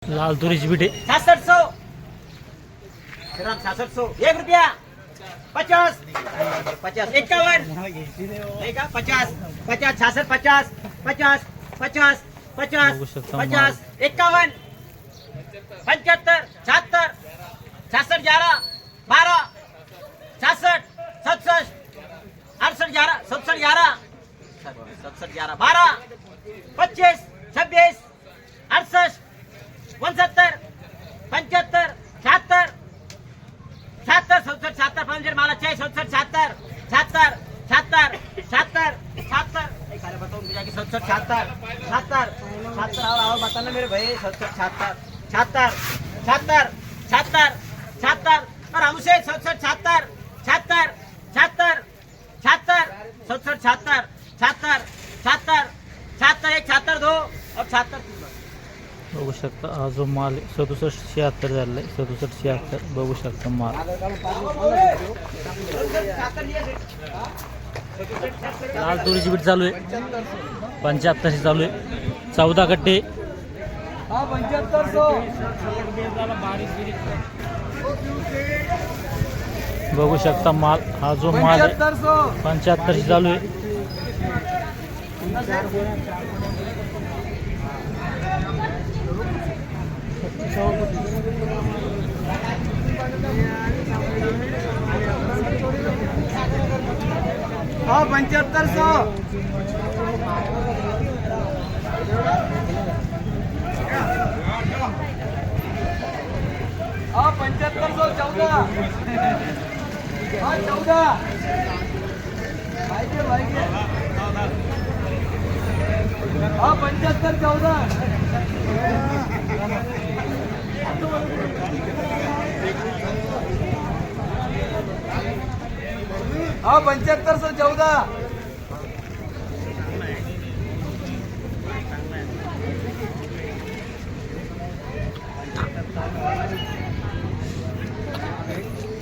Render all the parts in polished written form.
लाल तुरीची बिटे 6600 6600 1 रुपया 50 50 51 नहीं का 50 50 66 50 50 50 50 50 51 75 76 66 11 12 66 67 68 11 67 11 67 11 12 25 26 68 69 75 76 76 67 77 5 माला 67 77 77 77 77 77 एक सारे बताओ मुझे कि 67 77 77 77 आओ बताना मेरे भाई 67 77 77 77 77 और हमसे 67 77 77 77 77 67 77 77 77 77 एक 77 दो और 77 बघू शकता हा जो माल 67 76 झालेला आहे 67 76 बघू शकता माल लाल तुरीची बीट चालू आहे 75 चालू आहे 14 कट्टे बघू शकता माल हा जो माल आहे 75 चालू आहे हाँ 7500 हाँ 7500 14 हाँ 14 हाँ 75 हाँ 7514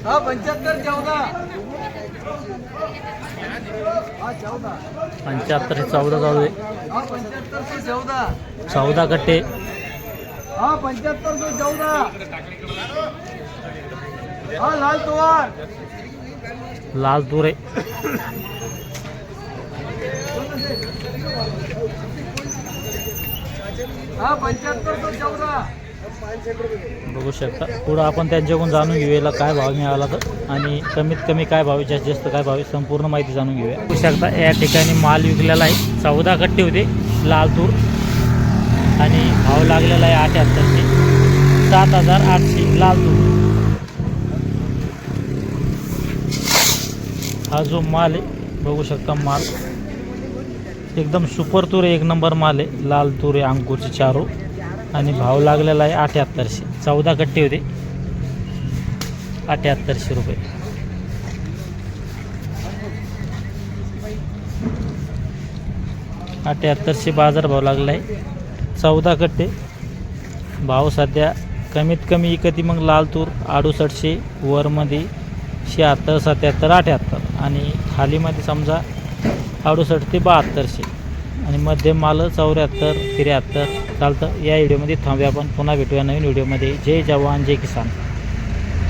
हाँ 7514 हाँ 14 75 14 चालू आहे हाँ 7514 14 कट्टे हाँ 7514 हाँ लाल तुआर लाल तूर आहे हाँ 7514 बघू शकता पुढं आपण त्यांच्याकडून जाणून घेऊया याला काय भाव मिळाला तर आणि कमीत कमी काय भाव जास्तीत जास्त काय भाव संपूर्ण माहिती जाणून घेऊया बघू शकता या ठिकाणी माल विकलेला आहे 14 कट्टे होते लाल तूर आणि भाव लागलेला आहे 7800 7800 लाल तूर हा जो माल आहे बघू शकता माल एकदम सुपर तूर आहे एक नंबर माल आहे लाल तूर आहे अंकुरची चारो आणि भाव लागलेला आहे 7800 14 कट्टे होते 7800 रुपये बाजार भाव लागला आहे 14 कट्टे भाव सध्या कमीत कमी इकती मग लाल तूर 6800 वरमध्ये 76 77 78 आणि खालीमध्ये समजा 68 ते 7200 आणि मध्यम माल 74 73 चालतं. या व्हिडिओमध्ये थांबूया आपण पुन्हा भेटूया नवीन व्हिडिओमध्ये. जय जवान जय किसान.